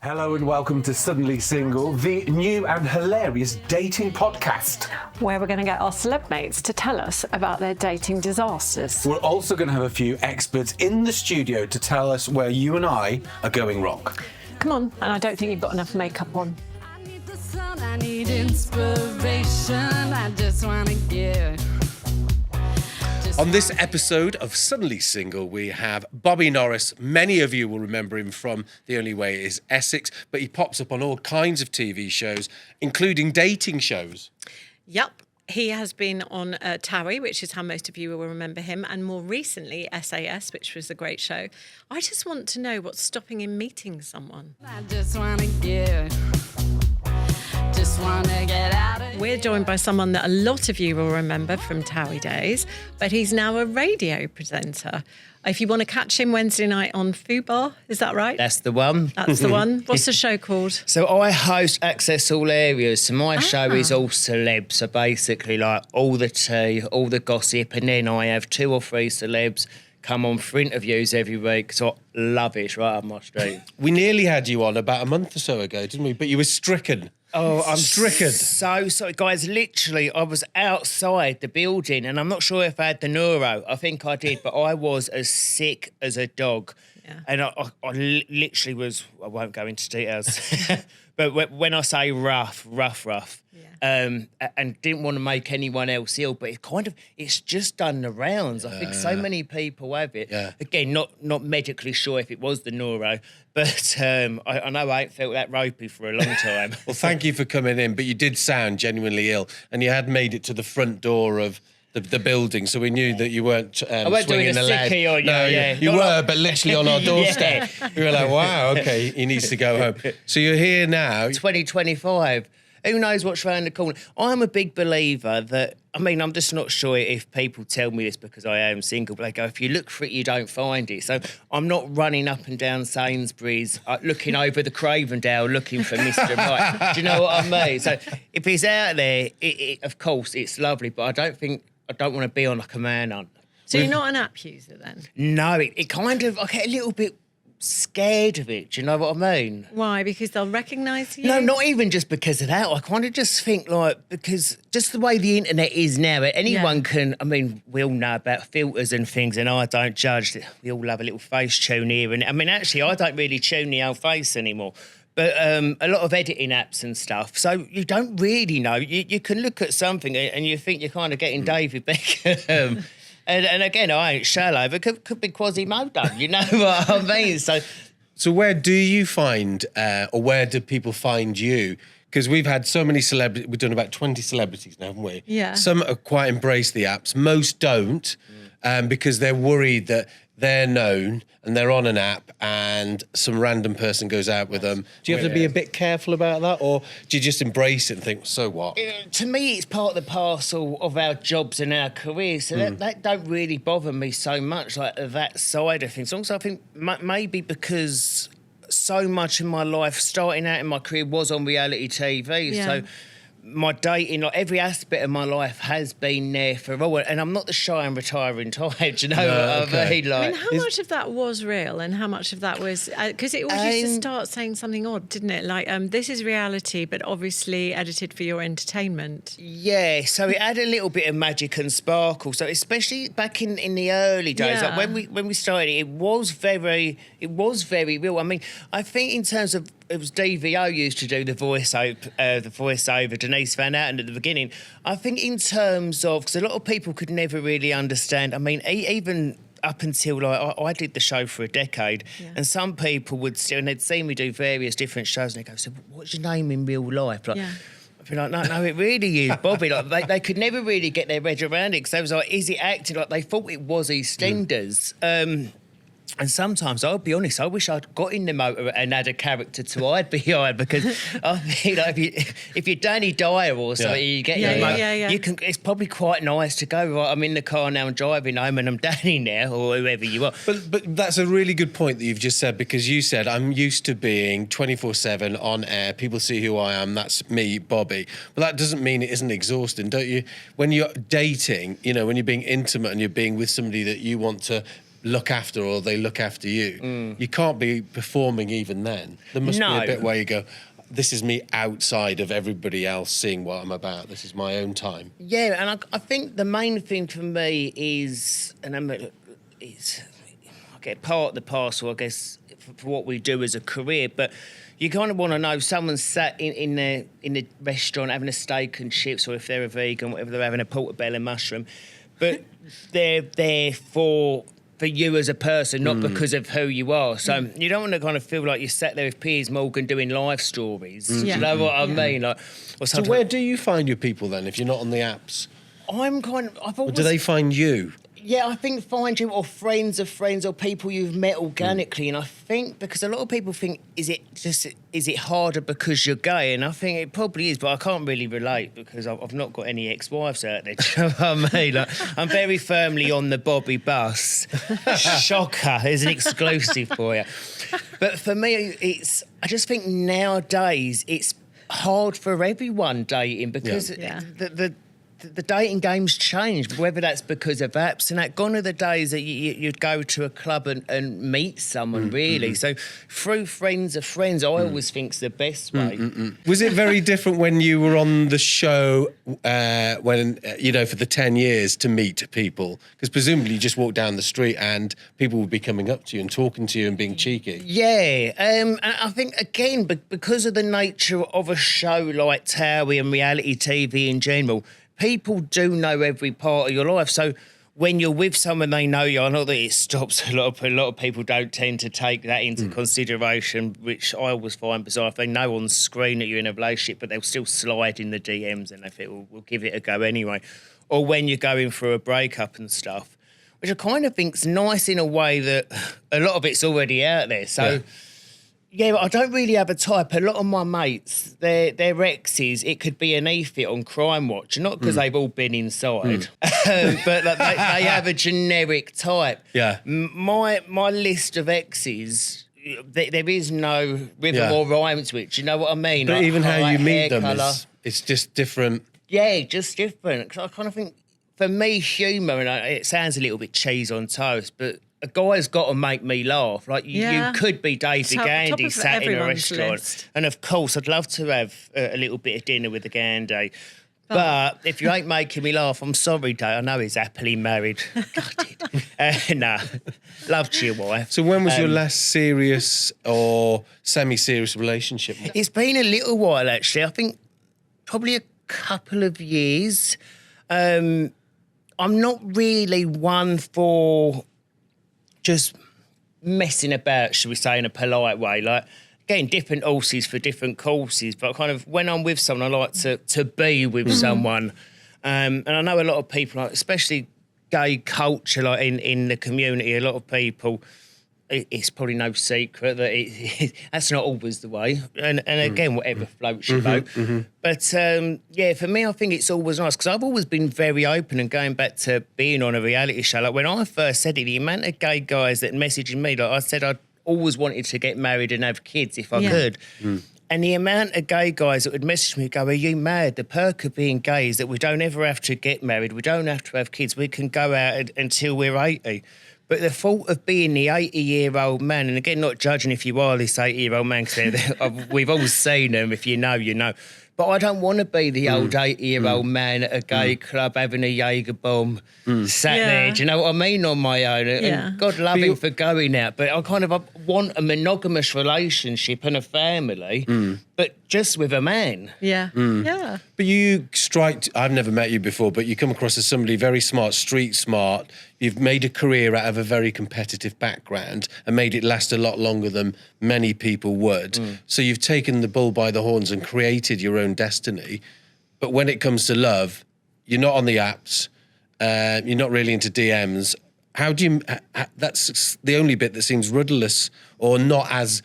Hello and welcome to Suddenly Single, the new and hilarious dating podcast. Where we're going to get our celeb mates to tell us about their dating disasters. We're also going to have a few experts in the studio to tell us where you and I are going wrong. Come on, and I don't think you've got enough makeup on. I need the sun, I need inspiration, I just want to give. On this episode of Suddenly Single, we have Bobby Norris. Many of you will remember him from The Only Way Is Essex, but he pops up on all kinds of TV shows, including dating shows. Yep. He has been on TOWIE, which is how most of you will remember him, and more recently SAS, which was a great show. I just want to know what's stopping him meeting someone. I just want to give. Just want to get out of We're joined by someone that a lot of you will remember from TOWIE days, but he's now a radio presenter. If you want to catch him Wednesday night on Fubar, is that right? That's the one. That's the one. What's the show called? So I host Access All Areas. So my show is all celeb. So basically like all the tea, all the gossip. And then I have 2 or 3 celebs come on for interviews every week. So I love it. It's right up my street. We nearly had you on about a month or so ago, didn't we? But you were stricken. Oh, I'm stricken. So sorry, guys. Literally, I was outside the building and I'm not sure if I had the neuro. I think I did, but I was as sick as a dog. Yeah. And I literally was, I won't go into details, but when I say rough, and didn't want to make anyone else ill, but it's just done the rounds. I think so many people have it. Yeah. Again, not medically sure if it was the neuro, but I know I ain't felt that ropey for a long time. Well, thank you for coming in, but you did sound genuinely ill, and you had made it to the front door of the building, so we knew that you weren't I wasn't swinging doing a the leg. sickie on you, No, yeah. you were, but literally on our doorstep. We were like, wow, okay, he needs to go home. So you're here now. 2025. Who knows what's around the corner? I'm a big believer that, I mean, I'm just not sure if people tell me this because I am single, but they go, if you look for it, you don't find it. So I'm not running up and down Sainsbury's, looking over the Cravendale, looking for Mr. Right. Do you know what I mean? So if he's out there, of course, it's lovely, but I don't want to be on like a man hunt. So you're not an app user then? No, it kind of, I get a little bit scared of it. Do you know what I mean? Why? Because they'll recognise you? No, not even just because of that. I kind of just think like, because just the way the internet is now, anyone can, I mean, we all know about filters and things and I don't judge. We all have a little face tune here. And I mean, actually, I don't really tune the old face anymore. But a lot of editing apps and stuff. So you don't really know. You can look at something and you think you're kind of getting David Beckham. And again, I ain't shallow, but could be Quasimodo, you know what I mean? So where do you find, or where do people find you? Because we've had so many celebrities, we've done about 20 celebrities now, haven't we? Yeah. Some have quite embraced the apps, most don't, because they're worried that they're known and they're on an app and some random person goes out with them. Do you have to be a bit careful about that, or do you just embrace it and think, so what? To me, it's part of the parcel of our jobs and our careers, so that don't really bother me so much, like that side of things. Also, I think maybe because so much of my life, starting out in my career, was on reality TV, so my dating, like every aspect of my life has been there for all, and I'm not the shy and retiring type, you know what I mean? Like, I mean, how much of that was real and how much of that was... Because it always used to start saying something odd, didn't it? Like, this is reality, but obviously edited for your entertainment. Yeah, so it had a little bit of magic and sparkle. So especially back in the early days, like when we started, it was very real. I mean, I think in terms of, it was DVO used to do the voiceover. Denise Van Outen at the beginning. I think in terms of, because a lot of people could never really understand. I mean, even up until like I did the show for a decade, and some people would still, and they'd see me do various different shows, and they go, "So, what's your name in real life?" Like, I'd be like, no, it really is Bobby. Like they could never really get their head around it because they was like, is it acting? Like they thought it was EastEnders. And sometimes, I'll be honest, I wish I'd got in the motor and had a character to hide behind, because I think like, if you're Danny Dyer or something, you get your motor, you can. It's probably quite nice to go, right, I'm in the car now, I'm driving home and I'm Danny now, or whoever you are. But that's a really good point that you've just said, because you said, I'm used to being 24/7 on air, people see who I am, that's me, Bobby. But that doesn't mean it isn't exhausting, don't you? When you're dating, you know, when you're being intimate and you're being with somebody that you want to look after or they look after you. You can't be performing even then. There must be a bit where you go, this is me outside of everybody else seeing what I'm about. This is my own time. Yeah, and I think the main thing for me is, and I get part of the parcel, I guess, for what we do as a career, but you kind of want to know someone's sat in the restaurant having a steak and chips, or if they're a vegan, whatever, they're having a portobello mushroom, but they're there for you as a person, not because of who you are. So you don't want to kind of feel like you sat there with Piers Morgan doing live stories. Do you know what I mean? Like, So where do you find your people then, if you're not on the apps? Or do they find you? Yeah, I think find you or friends of friends or people you've met organically. And I think because a lot of people think, is it harder because you're gay? And I think it probably is, but I can't really relate because I've not got any ex-wives out there. Do you know what I mean? Like, I'm very firmly on the Bobby bus. Shocker, there's an exclusive for you. But for me, I just think nowadays it's hard for everyone dating because the dating game's changed, whether that's because of apps and that. Gone are the days that you'd go to a club and meet someone, really. So through friends of friends, I always think's the best way. Was it very different when you were on the show, when, for the 10 years to meet people? Because presumably you just walk down the street and people would be coming up to you and talking to you and being cheeky. Yeah, and I think, again, because of the nature of a show like TOWIE and reality TV in general, people do know every part of your life. So when you're with someone they know you, I know that it stops a lot of people don't tend to take that into consideration, which I always find bizarre. If they know on screen that you're in a relationship, but they'll still slide in the DMs and they think, we'll give it a go anyway. Or when you're going through a breakup and stuff, which I kind of think's nice in a way that a lot of it's already out there. So... Yeah, but I don't really have a type. A lot of my mates, their exes, it could be an e-fit on Crime Watch, not because they've all been inside, but like, they have a generic type. Yeah. My list of exes, there is no rhythm or rhyme to it. Do you know what I mean? But like, even how you meet them, it's just different. Yeah, just different. 'Cause I kind of think, for me, humour, and it sounds a little bit cheese on toast, but a guy's got to make me laugh. Like, you could be David Gandy sat in a restaurant. List. And, of course, I'd love to have a little bit of dinner with the Gandy. But if you ain't making me laugh, I'm sorry, Dave. I know he's happily married. Nah, love to your wife. So when was your last serious or semi-serious relationship? It's been a little while, actually. I think probably a couple of years. I'm not really one for... just messing about, should we say, in a polite way. Like, getting different horses for different courses, but kind of when I'm with someone, I like to be with someone. And I know a lot of people, like, especially gay culture, like in the community, a lot of people, it's probably no secret that that's not always the way. And again, whatever floats your boat. But for me, I think it's always nice because I've always been very open, and going back to being on a reality show, like when I first said it, the amount of gay guys that messaged me, like I said, I'd always wanted to get married and have kids if I could. And the amount of gay guys that would message me go, are you mad? The perk of being gay is that we don't ever have to get married. We don't have to have kids. We can go out until we're 80. But the thought of being the 80-year-old man, and again, not judging if you are this 80-year-old man, because we've all seen them, if you know, you know. But I don't want to be the old 80-year-old man at a gay club having a Jaeger bomb sat there, do you know what I mean, on my own? And God love him for going out. But I want a monogamous relationship and a family, but just with a man. Yeah. Yeah. But you strike, I've never met you before, but you come across as somebody very smart, street smart. You've made a career out of a very competitive background and made it last a lot longer than many people would. So you've taken the bull by the horns and created your own destiny. But when it comes to love, you're not on the apps, you're not really into DMs. How do you, that's the only bit that seems rudderless or not as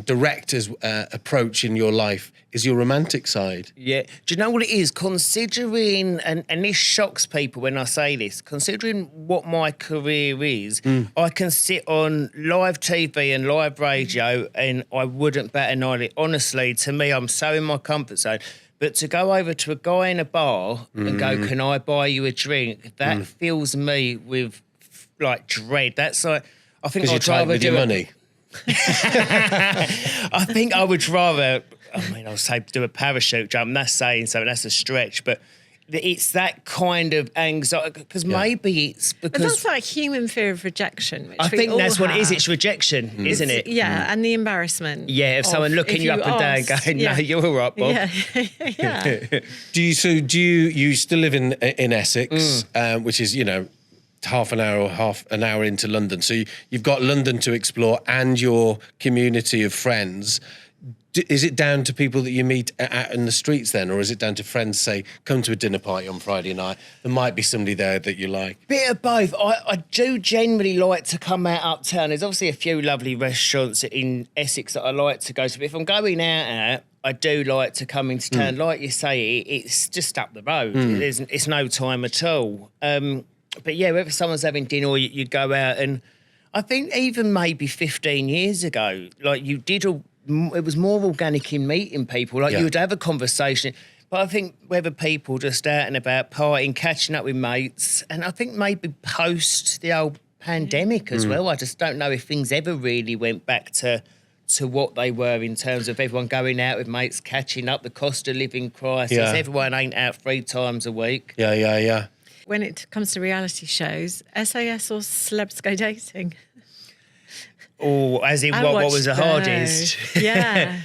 direct as approach in your life is your romantic side. Yeah. Do you know what it is? Considering, and this shocks people when I say this, considering what my career is, I can sit on live TV and live radio and I wouldn't bat an eyelid. Honestly, to me, I'm so in my comfort zone. But to go over to a guy in a bar and go, can I buy you a drink? That fills me with like dread. That's like, I think Because you're I'd tight rather with your do money. I think I would rather, I'll say do a parachute jump, and that's saying something, that's a stretch, but it's that kind of anxiety, because maybe it's But because... that's like human fear of rejection. Which I we think all that's what it is, have. it's rejection, isn't it? Yeah, and the embarrassment. Yeah, if someone looking you up and down going, no, you're all right, Bob. Yeah, yeah. Do you still live in Essex, which is, you know, half an hour into London. So you've got London to explore and your community of friends. Is it down to people that you meet out in the streets then, or is it down to friends, say, come to a dinner party on Friday night, there might be somebody there that you like? Bit of both. I do generally like to come out uptown. There's obviously a few lovely restaurants in Essex that I like to go to. But if I'm going out, I do like to come into town. Like you say, it's just up the road. It's no time at all. But yeah, whether someone's having dinner or you go out, and I think even maybe 15 years ago, like it was more organic in meeting people. Like you would have a conversation. But I think whether people just out and about partying, catching up with mates, and I think maybe post the old pandemic as well, I just don't know if things ever really went back to what they were in terms of everyone going out with mates, catching up, the cost of living crisis. Yeah. Everyone ain't out 3 times a week. Yeah. When it comes to reality shows, SAS or celebs go dating? Or as in what was the hardest? Yeah.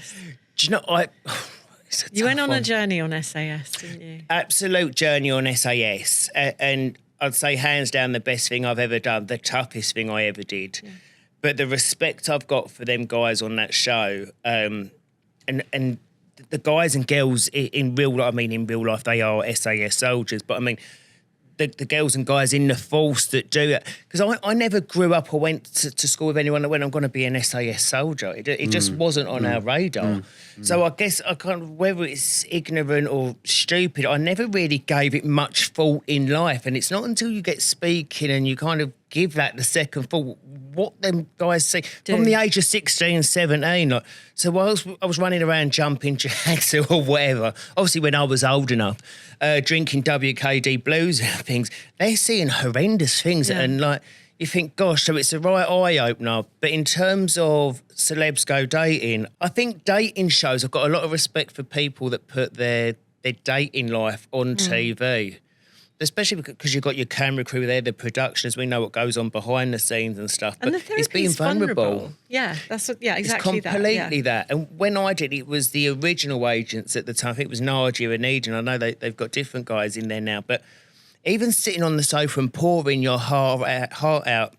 Do you know, You went on one. a journey on SAS, didn't you? Absolute journey on SAS. And I'd say hands down the best thing I've ever done, the toughest thing I ever did. Yeah. But the respect I've got for them guys on that show, and the guys and girls in real life, they are SAS soldiers. But I mean, the girls and guys in the force that do it. Because I never grew up or went to school with anyone that went, I'm going to be an SAS soldier. It just wasn't on our radar. So I guess I can't, whether it's ignorant or stupid, I never really gave it much thought in life. And it's not until you get speaking and you kind of give that the second thought, what them guys see from the age of 16, 17. Like, so whilst I was running around jumping jacks or whatever, obviously when I was old enough, drinking WKD blues and things, they're seeing horrendous things. And like, you think, gosh, so it's a right eye-opener. But in terms of celebs go dating, I think dating shows, I've got a lot of respect for people that put their dating life on TV. Especially because you've got your camera crew there, the production, as we know what goes on behind the scenes and stuff. And but the it's being vulnerable. Yeah, that's what, exactly it's completely that. And when I did, it was the original agents at the time. I think it was Nadia and Eden. I know they've got different guys in there now. But even sitting on the sofa and pouring your heart out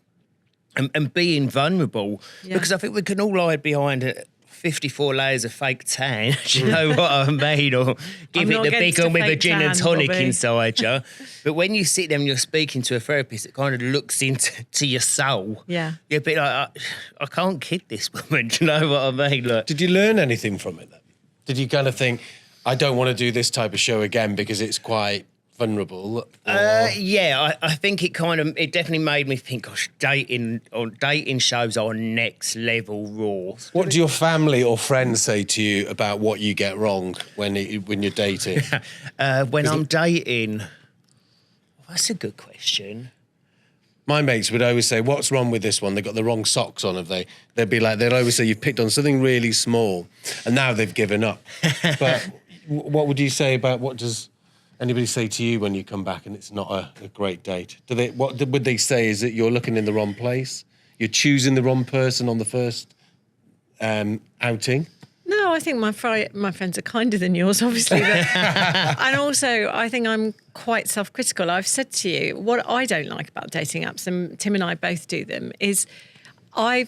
and being vulnerable, because I think we can all hide behind 54 layers of fake tan, do you know what I mean? Or give it the big one with a gin and tonic inside you. But when you sit there and you're speaking to a therapist that kind of looks into your soul, you're a bit like, I can't kid this woman, do you know what I mean? Like, did you learn anything from it then? Did you kind of think, I don't want to do this type of show again because it's quite vulnerable? Yeah, I think it definitely made me think, gosh, dating shows are next level raw. What do your family or friends say to you about what you get wrong when you're dating? When I'm dating, that's a good question. My mates would always say, what's wrong with this one? They got the wrong socks on, have they? They'd always say, you've picked on something really small, and now they've given up. But what would you say about, what does anybody say to you when you come back and it's not a great date? What would they say? Is it you're looking in the wrong place? You're choosing the wrong person on the first outing? No, I think my friends are kinder than yours, obviously. But, and also, I think I'm quite self-critical. I've said to you, what I don't like about dating apps, and Tim and I both do them, is my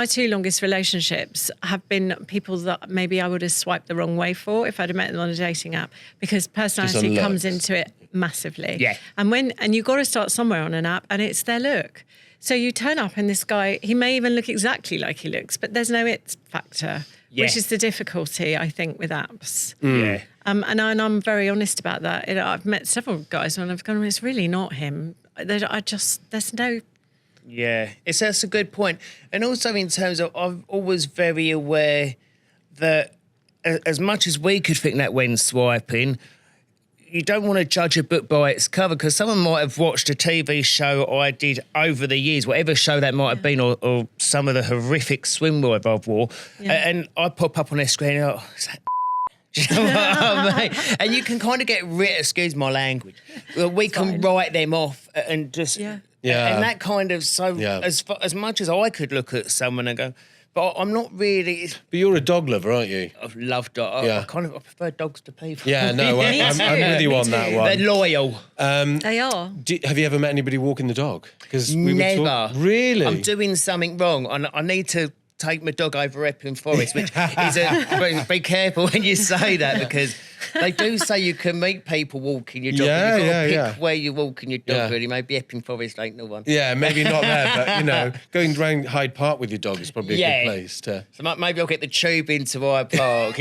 2 longest relationships have been people that maybe I would have swiped the wrong way for if I'd have met them on a dating app, because personality comes into it massively. Yeah. And you've got to start somewhere on an app, and it's their look. So you turn up and this guy, he may even look exactly like he looks, but there's no it factor, which is the difficulty, I think, with apps. Yeah. And I'm very honest about that. I've met several guys and I've gone, it's really not him. There's no... Yeah, that's a good point. And also in terms of, I'm always very aware that as much as we could think that when swiping, you don't want to judge a book by its cover, because someone might have watched a TV show I did over the years, whatever show that might have been, or some of the horrific swimwear I've wore, and I pop up on their screen and is that do you know what I mean? And you can kind of get rid, excuse my language, we can write them off and just, and that kind of, as much as I could look at someone and go, but I'm not really. But you're a dog lover, aren't you? I love dogs. I prefer dogs to people. Yeah, no, I'm with you on that one. They're loyal. They are. Have you ever met anybody walking the dog? Because Never. Really? I'm doing something wrong, and I need to take my dog over Epping Forest, which is be careful when you say that, because they do say you can meet people walking your dog. Yeah, You've got to yeah, pick where you're walking your dog, really. Maybe Epping Forest ain't the one. Yeah, maybe not there, but, you know, going around Hyde Park with your dog is probably a good place to... So maybe I'll get the tube into Hyde Park.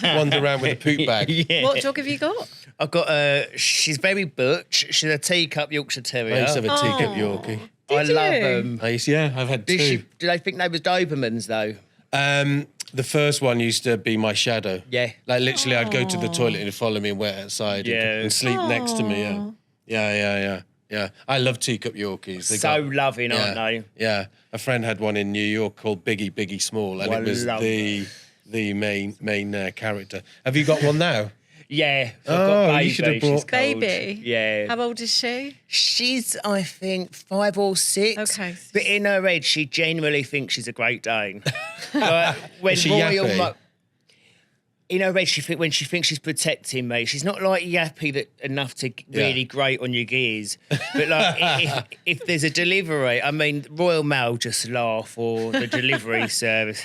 Wander around with a poop bag. What dog have you got? I've got she's very butch. She's a teacup Yorkshire Terrier. I used to have a teacup Yorkie. I love them. I've had two. Do they think they was Dobermans, though? The first one used to be my shadow. Yeah. Like, literally, I'd go to the toilet and he'd follow me and wait outside and sleep next to me, Yeah. I love teacup Yorkies. So loving, aren't they? Yeah. A friend had one in New York called Biggie Small, and it was the main character. Have you got one now? Yeah. I've got Baby. You should have brought... Baby? Yeah. How old is she? She's, I think, 5 or 6. Okay. But in her head, she genuinely thinks she's a Great Dane. Like, when Is she Royal yappy? In her head, when she thinks she's protecting me, she's not like yappy that enough to really grate on your gears. But like, if there's a delivery, I mean, Royal Mail just laugh, or the delivery service.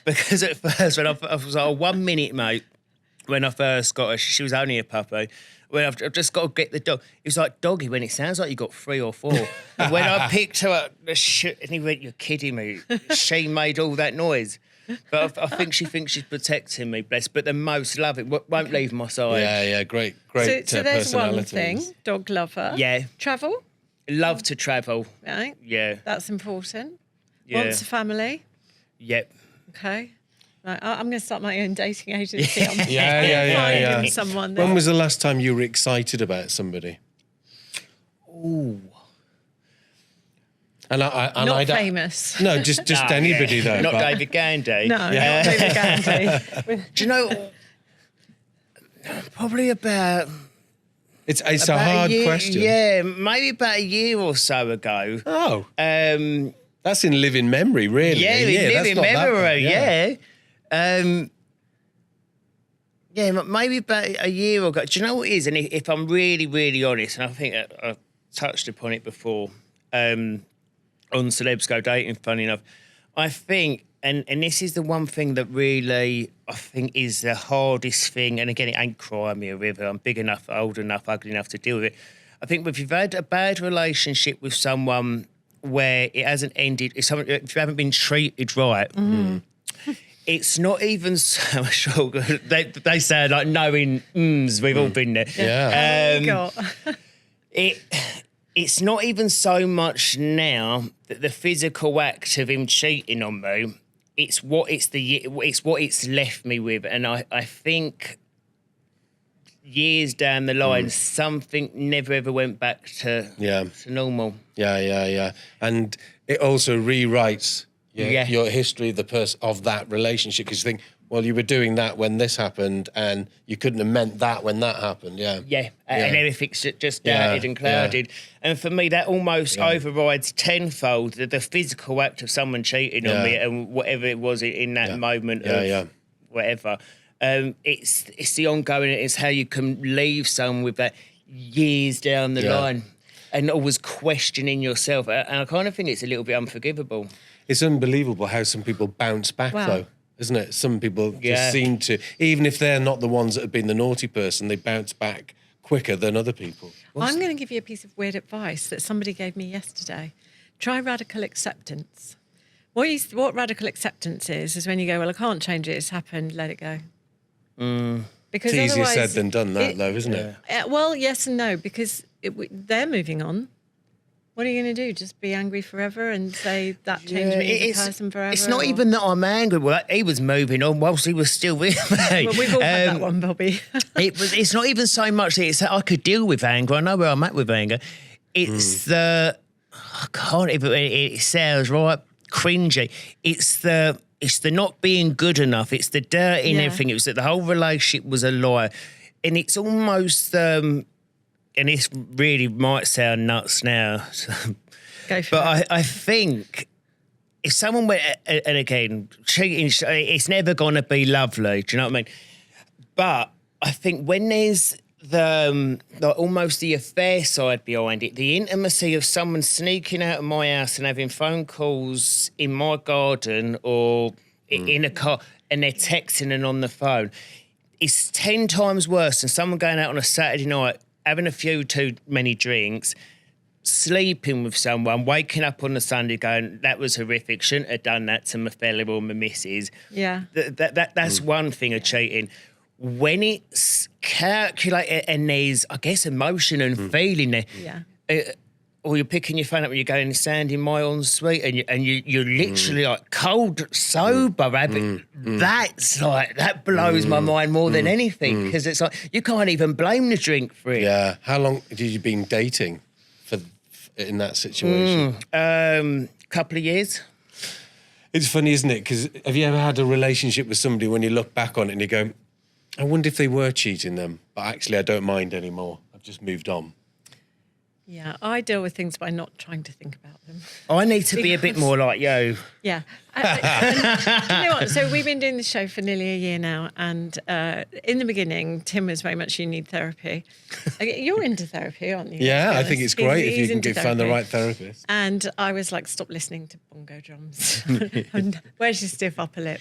Because at first, when I was like, 1 minute, mate, when I first got her, she was only a puppy. When I've just got to get the dog. It was like, doggy, when it sounds like you got 3 or 4. And when I picked her up, and he went, you're kidding me. She made all that noise. But I think she thinks she's protecting me, bless. But the most love it, won't leave my side. Yeah, great So there's one thing, personalities. dog lover. Yeah. Travel? Love to travel. Right. Yeah. That's important. Yeah. Wants a family? Yep. Okay. Right, I'm going to start my own dating agency. Yeah. Finding someone. When was the last time you were excited about somebody? Ooh. And Not famous. No, just anybody though. Not but- David Gandy. No, not David Gandy. Do you know, probably about... It's a about hard year, question. Yeah, maybe about a year or so ago. Oh. That's in living memory, really. Yeah, living memory, yeah, maybe about a year ago. Do you know what it is? And if I'm really, really honest, and I think I've touched upon it before on Celebs Go Dating, funny enough, I think, and this is the one thing that really I think is the hardest thing, and again, it ain't cry me a river. I'm big enough, old enough, ugly enough to deal with it. I think if you've had a bad relationship with someone where it hasn't ended, if you haven't been treated right, it's not even so sure. They say like knowing we've all been there. Yeah. It's not even so much now that the physical act of him cheating on me. It's what it's left me with, and I think years down the line, something never ever went back to normal. Yeah. And it also rewrites your history of that relationship, because you think, well, you were doing that when this happened, and you couldn't have meant that when that happened. And everything's just doubted and clouded. And for me, that almost overrides tenfold the physical act of someone cheating on me, and whatever it was in that moment of whatever. It's the ongoing. It's how you can leave someone with that years down the line, and always questioning yourself. And I kind of think it's a little bit unforgivable. It's unbelievable how some people bounce back, though, isn't it? Some people just seem to, even if they're not the ones that have been the naughty person, they bounce back quicker than other people. I'm going to give you a piece of weird advice that somebody gave me yesterday. Try radical acceptance. What radical acceptance is when you go, well, I can't change it, it's happened, let it go. Because it's easier otherwise, said than done, though, isn't it? Well, yes and no, because they're moving on. What are you going to do? Just be angry forever and say that changed me as a person forever? It's not or- even that I'm angry. Well, he was moving on whilst he was still with me. Well, we've all had that one, Bobby. It's not even so much that it's that I could deal with anger. I know where I'm at with anger. It's the I can't even. It sounds right cringy. It's the not being good enough. It's the dirt in everything. It was that the whole relationship was a lie, and it's almost. And this really might sound nuts now, Go for it. but I think if someone went, and again, cheating, it's never going to be lovely. Do you know what I mean? But I think when there's almost the affair side behind it, the intimacy of someone sneaking out of my house and having phone calls in my garden or in a car, and they're texting and on the phone, it's 10 times worse than someone going out on a Saturday night, having a few too many drinks, sleeping with someone, waking up on the Sunday going, that was horrific, shouldn't have done that to my fella or my missus. Yeah. That's one thing of cheating. When it's calculated and there's, I guess, emotion and feeling there, or you're picking your phone up and you're going, stand in my ensuite, and you're literally like cold sober, that blows my mind more than anything, because it's like you can't even blame the drink for it. Yeah. How long have you been dating in that situation? Couple of years. It's funny, isn't it? Because have you ever had a relationship with somebody when you look back on it and you go, I wonder if they were cheating them, but actually I don't mind anymore. I've just moved on. Yeah, I deal with things by not trying to think about them. I need to be a bit more like you. Yeah. And you know what? So we've been doing the show for nearly a year now, and in the beginning, Tim was very much, you need therapy. You're into therapy, aren't you? Yeah, Let's I be think honest. it's great if He's you into can find the therapy. right therapist. And I was like, stop listening to bongo drums. And where's your stiff upper lip?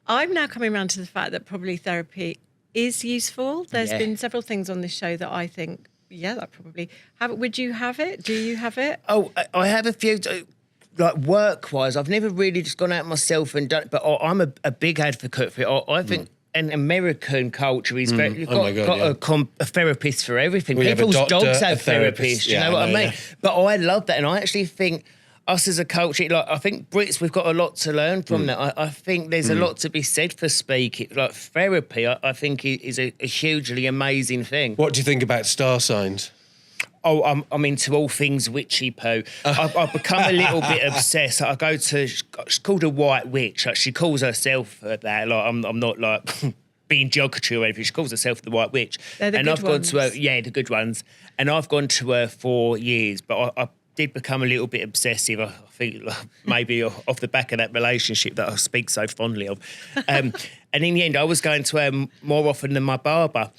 I'm now coming around to the fact that probably therapy is useful. There's been several things on this show that I think, yeah, that probably have it. Would you have it? Do you have it? Oh, I have a few, like work-wise. I've never really just gone out myself and done it, but I'm a big advocate for it. I think an American culture is very, you've got a therapist for everything. We have a People's doctor, dogs a have therapist. therapists, you know what I mean? Yeah. But I love that, and I actually think us as a culture, like I think Brits, we've got a lot to learn from that. I think there's a lot to be said for speaking. Like therapy, I think is a hugely amazing thing. What do you think about star signs? Oh, I'm into all things witchy poo. I've become a little bit obsessed. I go to, she's called a white witch. Like, she calls herself that. Like I'm not like being derogatory or anything. She calls herself the white witch. They're the and good I've gone to her, ones. the good ones. And I've gone to her for years, but I did become a little bit obsessive. I think maybe off the back of that relationship that I speak so fondly of. And in the end, I was going to her more often than my barber.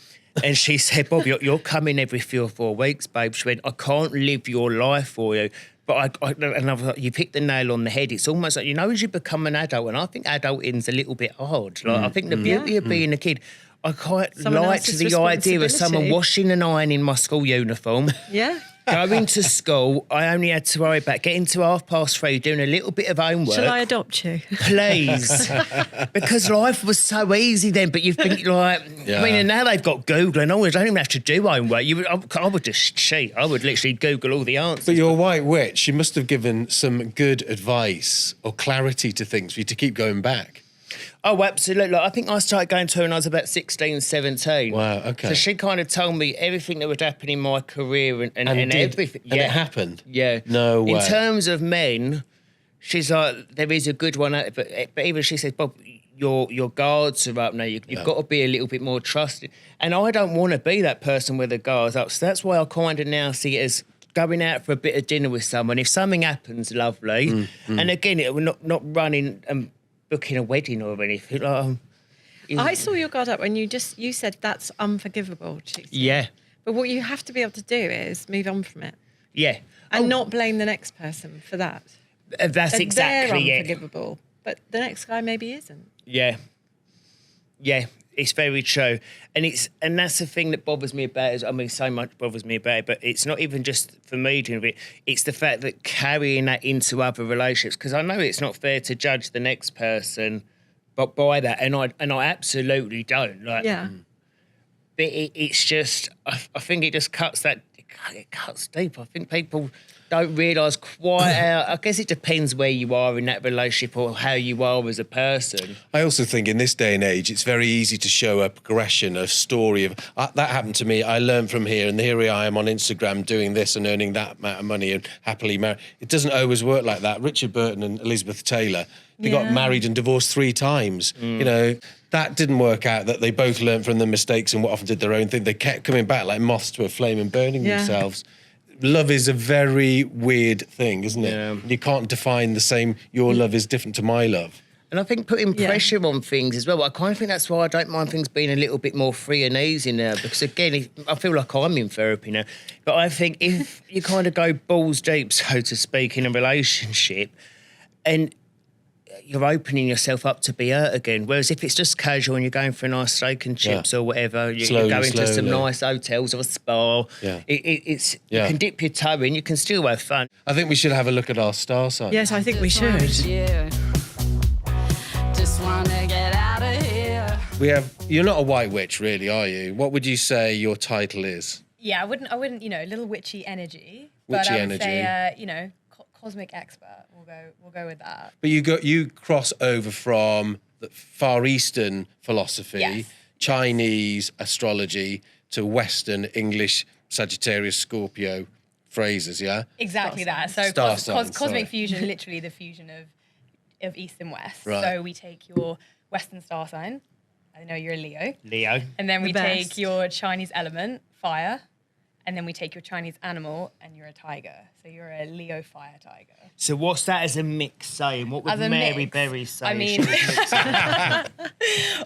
And she said, Bob, you're coming every 3 or 4 weeks, babe. She went, I can't live your life for you. But I was like, you picked the nail on the head. It's almost like, as you become an adult, and I think adulting's a little bit hard. Like, I think the beauty of being a kid, I quite Someone liked else's the idea of someone responsibility. washing and ironing my school uniform. Yeah. Going to school, I only had to worry about getting to 3:30, doing a little bit of homework. Shall I adopt you? Please. Because life was so easy then, but you've been like, I mean, and now they've got Google and I don't even have to do homework. I would just cheat. I would literally Google all the answers. But you're a white witch. She must have given some good advice or clarity to things for you to keep going back. Oh, absolutely. I think I started going to her when I was about 16, 17. Wow, okay. So she kind of told me everything that would happen in my career and everything. And it happened? Yeah. No way. In terms of men, she's like, there is a good one out there. But even she said, Bob, your guards are up now. You've got to be a little bit more trusting. And I don't want to be that person with the guards up. So that's why I kind of now see it as going out for a bit of dinner with someone. If something happens, lovely. And again, it will not running and booking a wedding or anything. I saw your guard up when you said that's unforgivable. Chief. Yeah. But what you have to be able to do is move on from it Yeah. and not blame the next person for that. That's That exactly they're it. unforgivable, but the next guy maybe isn't. Yeah. Yeah, it's very true. And that's the thing that bothers me about it. I mean, so much bothers me about it, but it's not even just for me doing it. It's the fact that carrying that into other relationships, because I know it's not fair to judge the next person but by that, and I absolutely don't. Like, Yeah. But it's just, I think it just cuts that, it cuts deep. I think people don't realise quite how. I guess it depends where you are in that relationship or how you are as a person. I also think in this day and age, it's very easy to show a progression, a story of that happened to me. I learned from here, and here I am on Instagram doing this and earning that amount of money and happily married. It doesn't always work like that. Richard Burton and Elizabeth Taylor, they got married and divorced 3 times. You know, that didn't work out. That they both learned from their mistakes and what often did their own thing. They kept coming back like moths to a flame and burning themselves. Love is a very weird thing, isn't it? Yeah. You can't define the same. Your love is different to my love. And I think putting pressure on things as well. I kind of think that's why I don't mind things being a little bit more free and easy now. Because again, I feel like I'm in therapy now. But I think if you kind of go balls deep, so to speak, in a relationship, and you're opening yourself up to be hurt again. Whereas if it's just casual and you're going for a nice steak and chips or whatever, you're going to some nice hotels or a spa. Yeah. You can dip your toe in. You can still have fun. I think we should have a look at our star sign. Yes, I think we should. Yeah. Just wanna get out of here. We have. You're not a white witch, really, are you? What would you say your title is? Yeah, I wouldn't, you know, a little witchy energy. Witchy but I would energy. say, you know, cosmic expert. We'll go with that. But you cross over from the Far Eastern philosophy, Yes. Chinese astrology, to Western English Sagittarius Scorpio phrases. Yeah. Exactly that. So Star signs, cosmic sorry. fusion, literally the fusion of East and West. Right. So we take your Western star sign. I know you're a Leo. Leo. And then we The take best. your Chinese element, fire. And then we take your Chinese animal, and you're a tiger. So you're a Leo fire tiger. So what's that as a mix saying? What would As a Mary mix, Berry say? I if mean- she was mixing?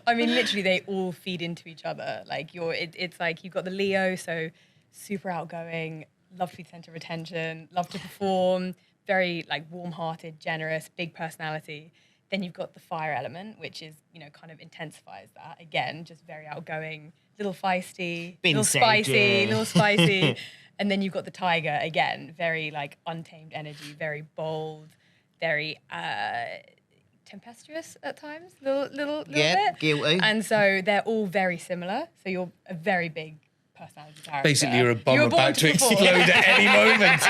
I mean, literally, they all feed into each other. Like it's like you've got the Leo, so super outgoing, love to be the center of attention, love to perform, very like warm-hearted, generous, big personality. Then you've got the fire element, which is, you know, kind of intensifies that. Again, just very outgoing, little feisty, Been little said, spicy, yeah. little spicy. And then you've got the tiger, again, very like untamed energy, very bold, very tempestuous at times, little Yeah, bit. guilty. And so they're all very similar. So you're a very big personality character. Basically, you're a bomb You were born about to perform. explode at any moment.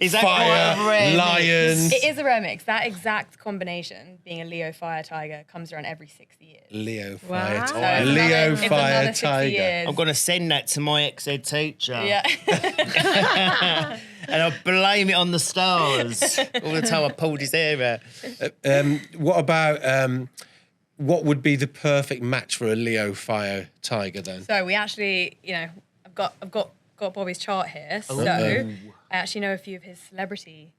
Is that quite a Fire, rare mix? lions. It is a rare mix. That exact combination, being a Leo fire tiger, comes around every 60 years. Leo Wow. fire So tiger. it's Leo it's fire another 60 tiger. years. I'm going to send that to my ex-ed teacher. Yeah. And I'll blame it on the stars. All the time I pulled his hair out. What about what would be the perfect match for a Leo fire tiger then? So we actually, you know, I've got Bobby's chart here. So I actually know a few of his celebrity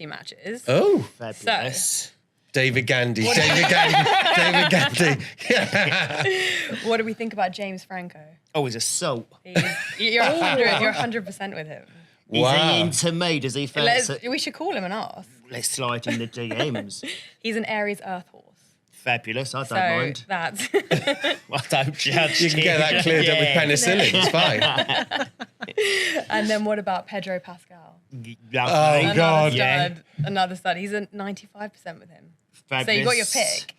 matches. Oh, Fabulous. David Gandy. David Gandy. What do we think about James Franco? Oh, he's a salt. You're 100% with him. Is Wow. he into me? Does he fancy? We should call him and ask. Let's slide in the DMs. He's an Aries Earth horse. Fabulous. I don't So mind. that's I don't judge. You can get that cleared up with penicillin. It's fine. And then what about Pedro Pascal? Lovely. Oh, God. Another stud. He's at 95% with him. Fabulous. So you got your pick.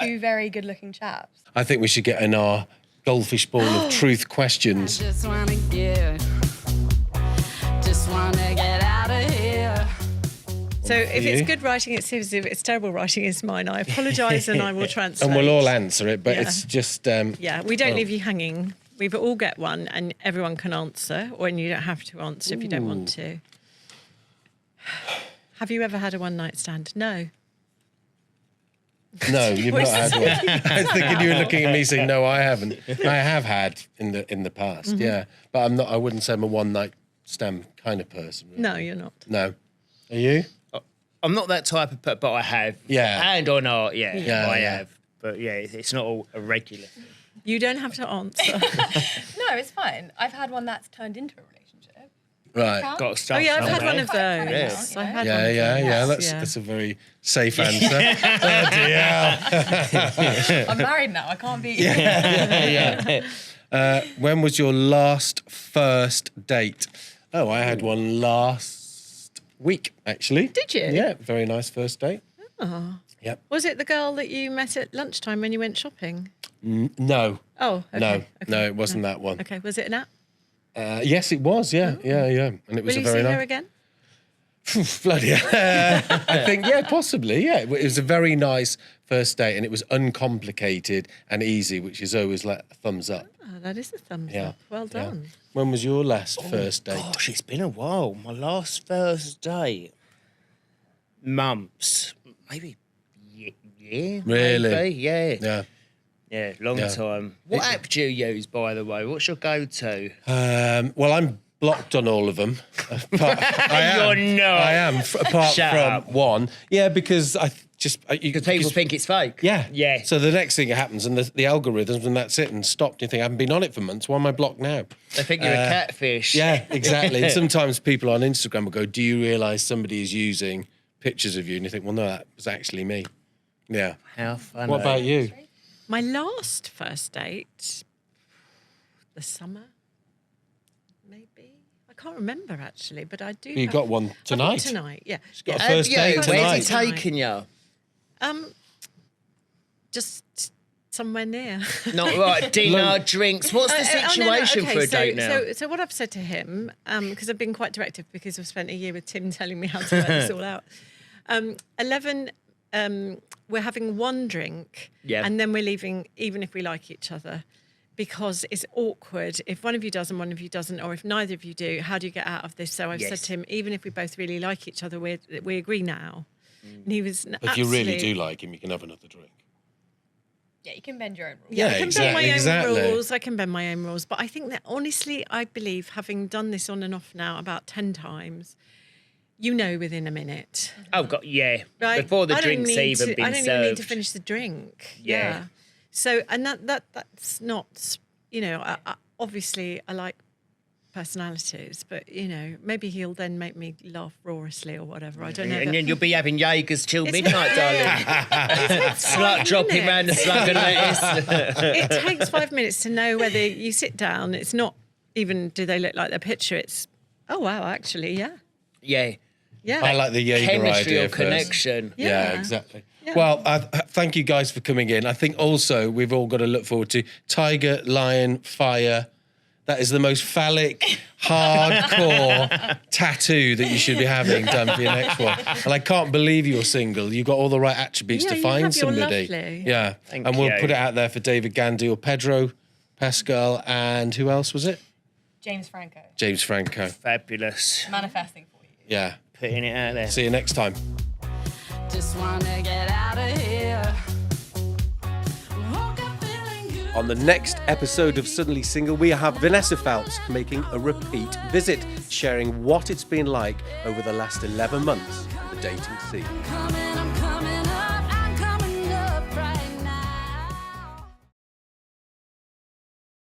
Two very good-looking chaps. I think we should get in our goldfish ball of truth questions. Just wanna get out of here. So if you? it's good writing, it's his. If it's terrible writing, it's mine. I apologise and I will translate. And we'll all answer it, but Yeah. it's just... Yeah, we don't Oh. leave you hanging. We all get one and everyone can answer, or you don't have to answer if you don't want to. Have you ever had a one-night stand? No. No, you've not had one. I was thinking you were looking at me saying, no, I haven't. I have had in the past, yeah. But I'm not. I wouldn't say I'm a one-night stand kind of person. Really. No, you're not. No. Are you? I'm not that type of person, but I have. Yeah. And on art, I Yeah. have. But yeah, it's not all a regular thing. You don't have to answer. No, it's fine. I've had one that's turned into a relationship. Right. Got to Oh start yeah, I've had somewhere. one of those. Yes. I had Yeah, one of yeah. those. That's a very safe answer. Bloody hell. I'm married now. I can't be. When was your last first date? Oh, I had one last week, actually. Did you? Yeah, very nice first date. Yep. Was it the girl that you met at lunchtime when you went shopping? No. Oh, okay. No, okay. no, it wasn't that one. Okay, was it an app? Yes, it was. Yeah, yeah. And it was Will a you very see her nice. again? Bloody hell. I think, yeah, possibly, yeah. It was a very nice first date and it was uncomplicated and easy, which is always like a thumbs up. Oh, that is a thumbs Yeah. up. Well Yeah. done. When was your last first date? Gosh, it's been a while. My last first date, months, maybe year. Really? Maybe. Yeah. Yeah. Yeah, long Yeah. time. What app do you use, by the way? What's your go-to? Well, I'm blocked on all of them. You're not. I am, apart Shut from up. one. Yeah, because Because people think it's fake. Yeah. Yeah. So the next thing that happens, and the algorithms, and that's it, and stopped. You think, I haven't been on it for months. Why am I blocked now? They think you're a catfish. Yeah, exactly. And sometimes people on Instagram will go, do you realise somebody is using pictures of you? And you think, well, no, that was actually me. Yeah. How funny. What about you? My last first date, the summer, maybe. I can't remember actually, but I do. You have- got one I've got tonight. tonight, yeah. got a Yeah. first date Where's tonight. he taking you? Just somewhere near. Not right. Dinner, drinks. What's the Oh, no, no, situation okay, for a date now? So what I've said to him, because I've been quite directive because I've spent a year with Tim telling me how to work this all out. 11, we're having one drink, Yeah. and then we're leaving, even if we like each other, because it's awkward if one of you does and one of you doesn't, or if neither of you do. How do you get out of this? So I've said Yes. to him, even if we both really like each other, we agree now. And he was If you really absolutely- do like him, you can have another drink. Yeah, you can bend your own rules. Yeah, I can exactly, bend my own exactly. rules. I can bend my own rules. But I think that honestly, I believe, having done this on and off now about 10 times, you know within a minute. Oh, God, yeah. Right? Before the I don't drink's need even to- been I don't served. even need to finish the drink. Yeah. So, and that's not, you know, I obviously I like personalities, but, you know, maybe he'll then make me laugh roarously or whatever. I don't know. And but- then you'll be having Jaegers till midnight, darling. Slut 5 dropping round the minutes. slug of lettuce. It takes 5 minutes to know whether you sit down. It's not even do they look like their picture. It's oh wow, actually, yeah, Yeah. yeah. I like the Jaeger Chemistry idea or first. connection. Yeah, Yeah. exactly. Yeah. Well, thank you guys for coming in. I think also we've all got to look forward to Tiger, Lion, Fire. That is the most phallic, hardcore tattoo that you should be having done for your next one. And I can't believe you're single. You've got all the right attributes Yeah, to you find have, you're somebody. lovely. Yeah. Thank and we'll you. put it out there for David Gandy or Pedro Pascal and who else was it? James Franco. James Franco. Fabulous. Manifesting for you. Yeah. Putting it out there. See you next time. Just wanna get out of here. Woke up feeling good. On the next episode of Suddenly Single, we have Vanessa Phelps making a repeat visit, sharing what it's been like over the last 11 months in the dating scene. Coming